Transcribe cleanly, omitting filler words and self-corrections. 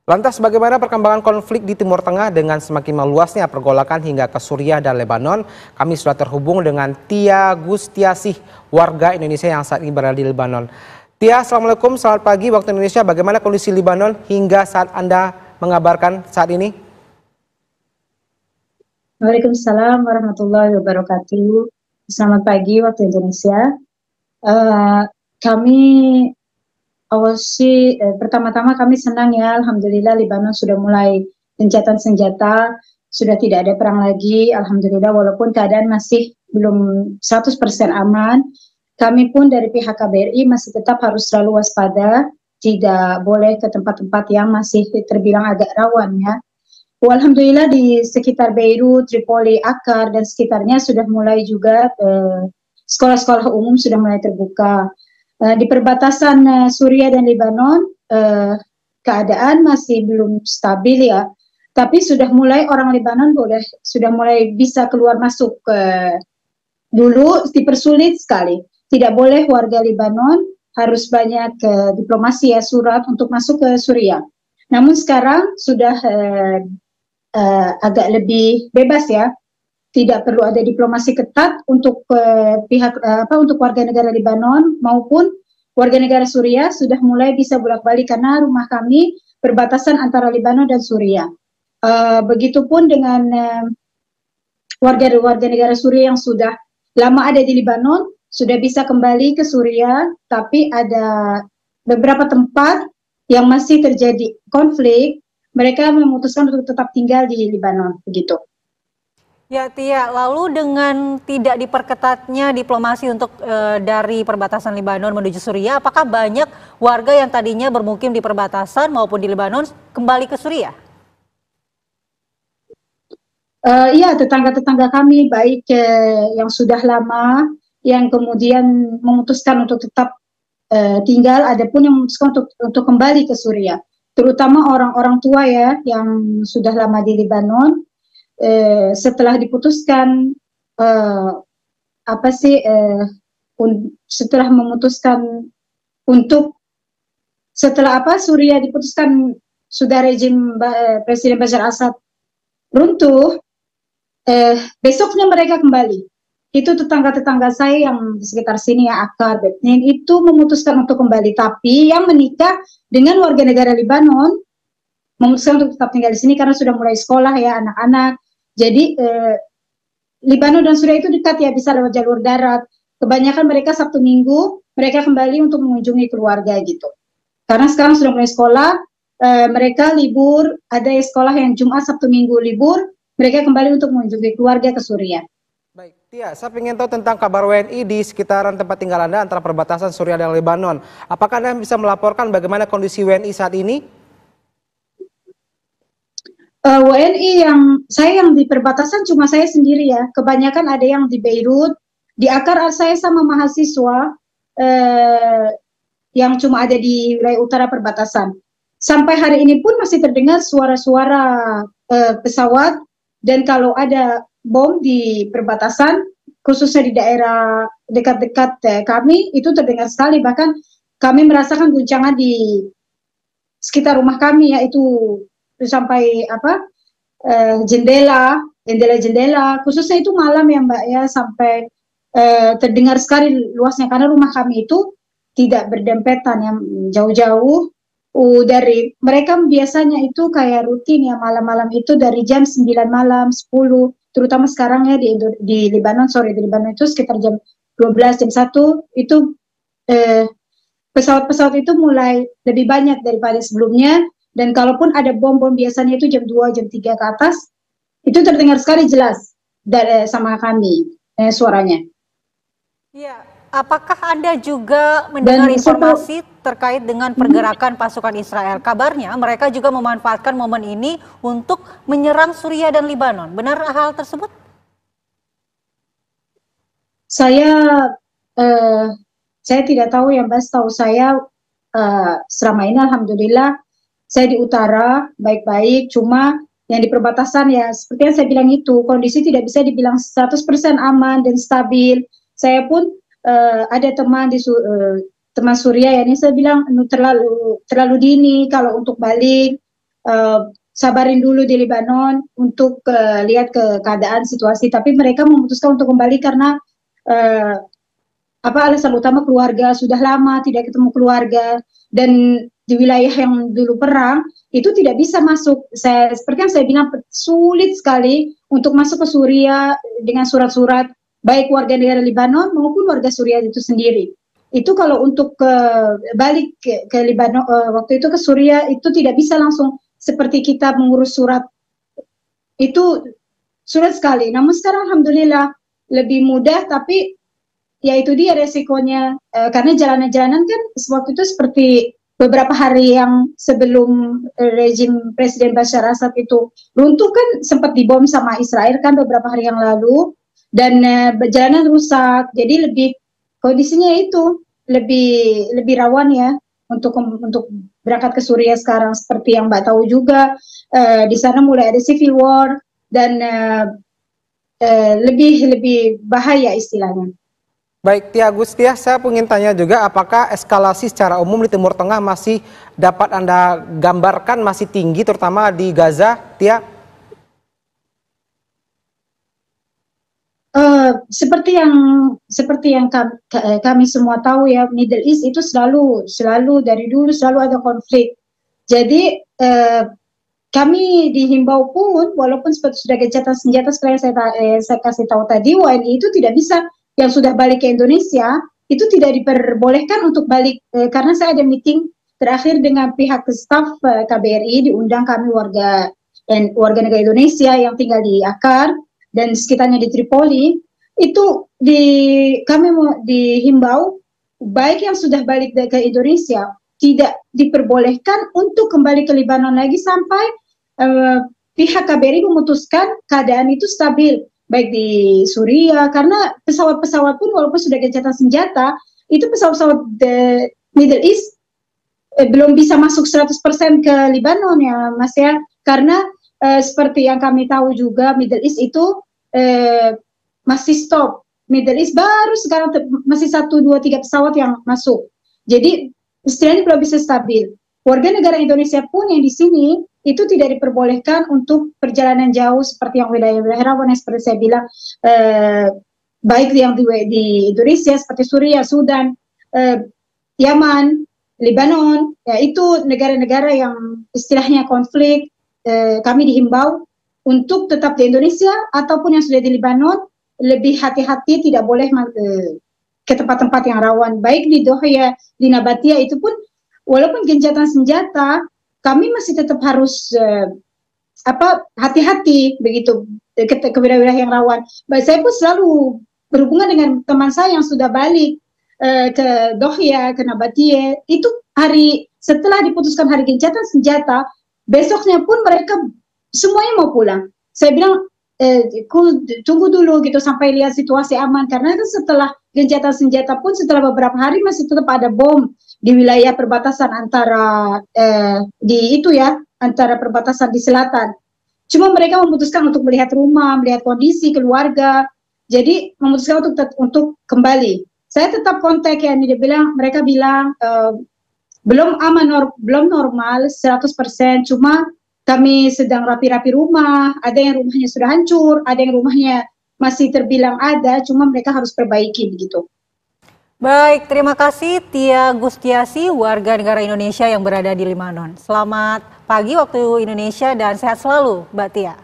Lantas bagaimana perkembangan konflik di Timur Tengah dengan semakin meluasnya pergolakan hingga ke Suriah dan Lebanon? Kami sudah terhubung dengan Tia Gustiasih, warga Indonesia yang saat ini berada di Lebanon. Tia, Assalamualaikum, selamat pagi waktu Indonesia. Bagaimana kondisi Lebanon hingga saat Anda mengabarkan saat ini? Waalaikumsalam warahmatullahi wabarakatuh. Selamat pagi waktu Indonesia. Kami pertama-tama kami senang ya, alhamdulillah Lebanon sudah mulai gencatan senjata, sudah tidak ada perang lagi, alhamdulillah, walaupun keadaan masih belum 100% aman. Kami pun dari pihak KBRI masih tetap harus selalu waspada, tidak boleh ke tempat-tempat yang masih terbilang agak rawan ya. Alhamdulillah di sekitar Beirut, Tripoli, Akkar dan sekitarnya sudah mulai juga sekolah-sekolah umum sudah mulai terbuka. Di perbatasan Suriah dan Lebanon keadaan masih belum stabil ya, tapi sudah mulai orang Lebanon sudah mulai bisa keluar masuk. Dulu dipersulit sekali, tidak boleh warga Lebanon, harus banyak diplomasi ya, surat untuk masuk ke Suriah. Namun sekarang sudah agak lebih bebas ya. Tidak perlu ada diplomasi ketat untuk untuk warga negara Lebanon maupun warga negara Suriah sudah mulai bisa bolak-balik karena rumah kami perbatasan antara Lebanon dan Suriah. Begitupun dengan warga negara Suriah yang sudah lama ada di Lebanon sudah bisa kembali ke Suriah, tapi ada beberapa tempat yang masih terjadi konflik, mereka memutuskan untuk tetap tinggal di Lebanon, begitu. Ya Tia, lalu dengan tidak diperketatnya diplomasi untuk dari perbatasan Lebanon menuju Suriah, apakah banyak warga yang tadinya bermukim di perbatasan maupun di Lebanon kembali ke Suriah? Iya, tetangga-tetangga kami baik yang sudah lama, yang kemudian memutuskan untuk tetap tinggal, ada pun yang memutuskan untuk kembali ke Suriah. Terutama orang-orang tua ya, yang sudah lama di Lebanon. Setelah diputuskan setelah memutuskan setelah Suriah diputuskan sudah rejim Presiden Bashar Assad runtuh, besoknya mereka kembali. Itu tetangga-tetangga saya yang di sekitar sini ya, Akkar, Betnin, itu memutuskan untuk kembali, tapi yang menikah dengan warga negara Lebanon memutuskan untuk tetap tinggal di sini karena sudah mulai sekolah ya anak-anak. Jadi Lebanon dan Suriah itu dekat ya, bisa lewat jalur darat. Kebanyakan mereka Sabtu Minggu mereka kembali untuk mengunjungi keluarga gitu. Karena sekarang sudah mulai sekolah, mereka libur, ada sekolah yang Jumat Sabtu Minggu libur, mereka kembali untuk mengunjungi keluarga ke Suriah. Baik, Tia, saya ingin tahu tentang kabar WNI di sekitaran tempat tinggal Anda antara perbatasan Suriah dan Lebanon. Apakah Anda bisa melaporkan bagaimana kondisi WNI saat ini? WNI yang di perbatasan cuma saya sendiri ya. Kebanyakan ada yang di Beirut, di Akkar saya sama mahasiswa yang cuma ada di wilayah utara perbatasan. Sampai hari ini pun masih terdengar suara-suara pesawat, dan kalau ada bom di perbatasan, khususnya di daerah dekat-dekat kami, itu terdengar sekali. Bahkan kami merasakan guncangan di sekitar rumah kami, yaitu sampai jendela, khususnya itu malam ya Mbak ya, sampai terdengar sekali luasnya karena rumah kami itu tidak berdempetan yang jauh-jauh. Dari mereka biasanya itu kayak rutin ya, malam-malam itu dari jam 9 malam, 10, terutama sekarang ya di Lebanon, di Lebanon itu sekitar jam 12, jam 1 itu pesawat-pesawat itu mulai lebih banyak daripada sebelumnya. Dan kalaupun ada bom-bom biasanya itu jam 2, jam 3 ke atas, itu terdengar sekali jelas dari sama kami suaranya. Iya, apakah Anda juga mendengar informasi terkait dengan pergerakan pasukan Israel? Kabarnya mereka juga memanfaatkan momen ini untuk menyerang Suriah dan Lebanon. Benar hal tersebut? Saya tidak tahu ya Mbak, setahu saya selama ini alhamdulillah saya di utara baik-baik, cuma yang di perbatasan ya seperti yang saya bilang itu, kondisi tidak bisa dibilang 100% aman dan stabil. Saya pun ada teman teman Suriah ya, ini saya bilang terlalu dini kalau untuk balik. sabarin dulu di Lebanon untuk lihat ke keadaan situasi. Tapi mereka memutuskan untuk kembali karena alasan utama keluarga, sudah lama tidak ketemu keluarga, dan di wilayah yang dulu perang itu tidak bisa masuk. Seperti yang saya bilang, sulit sekali untuk masuk ke Suriah dengan surat-surat baik warga negara Lebanon maupun warga Suriah itu sendiri. Itu kalau untuk balik ke Lebanon waktu itu ke Suriah itu tidak bisa langsung seperti kita mengurus surat, itu sulit sekali. Namun sekarang alhamdulillah lebih mudah, tapi ya itu dia resikonya, karena jalanan-jalanan kan waktu itu seperti beberapa hari yang sebelum rejim Presiden Bashar Assad itu runtuh kan, sempat dibom sama Israel kan beberapa hari yang lalu, dan jalanan rusak, jadi lebih kondisinya itu lebih rawan ya untuk berangkat ke Suriah sekarang. Seperti yang Mbak tahu juga, di sana mulai ada civil war dan lebih bahaya istilahnya. Baik, Tia Gustia, saya ingin tanya juga, apakah eskalasi secara umum di Timur Tengah masih dapat Anda gambarkan masih tinggi, terutama di Gaza, Tia? Seperti yang kami semua tahu ya, Middle East itu selalu dari dulu selalu ada konflik. Jadi kami dihimbau pun, walaupun sudah gencatan senjata, seperti yang saya kasih tahu tadi, WNI itu tidak bisa, yang sudah balik ke Indonesia itu tidak diperbolehkan untuk balik, karena saya ada meeting terakhir dengan pihak staf KBRI, diundang kami warga negara Indonesia yang tinggal di Akar dan sekitarnya di Tripoli, itu kami dihimbau baik yang sudah balik ke Indonesia tidak diperbolehkan untuk kembali ke Lebanon lagi sampai pihak KBRI memutuskan keadaan itu stabil, baik di Suriah, karena pesawat-pesawat pun walaupun sudah gencatan senjata, itu pesawat-pesawat Middle East belum bisa masuk 100% ke Lebanon ya Mas ya, karena seperti yang kami tahu juga Middle East itu masih stop. Middle East baru sekarang masih 1, 2, 3 pesawat yang masuk. Jadi istilahnya belum bisa stabil. Warga negara Indonesia pun yang di sini itu tidak diperbolehkan untuk perjalanan jauh seperti yang wilayah-wilayah rawan yang seperti saya bilang, baik yang di Indonesia seperti Suriah, Sudan, Yaman, Lebanon, ya itu negara-negara yang istilahnya konflik. Kami dihimbau untuk tetap di Indonesia ataupun yang sudah di Lebanon lebih hati-hati, tidak boleh ke tempat-tempat yang rawan, baik di Dohya, di Nabatia itu pun walaupun gencatan senjata kami masih tetap harus hati-hati begitu ke wilayah yang rawan. Saya pun selalu berhubungan dengan teman saya yang sudah balik ke Dohya, ke Nabatia, itu hari setelah diputuskan hari gencatan senjata, besoknya pun mereka semuanya mau pulang. Saya bilang, tunggu dulu gitu sampai lihat situasi aman, karena kan setelah gencatan senjata pun setelah beberapa hari masih tetap ada bom di wilayah perbatasan antara antara perbatasan di selatan. Cuma mereka memutuskan untuk melihat rumah, melihat kondisi keluarga, jadi memutuskan untuk kembali. Saya tetap kontak ya, mereka bilang belum aman, belum normal 100%, cuma kami sedang rapi-rapi rumah, ada yang rumahnya sudah hancur, ada yang rumahnya masih terbilang ada, cuma mereka harus perbaiki begitu. Baik, terima kasih Tia Gustiasi, warga negara Indonesia yang berada di Lebanon. Selamat pagi waktu Indonesia dan sehat selalu Mbak Tia.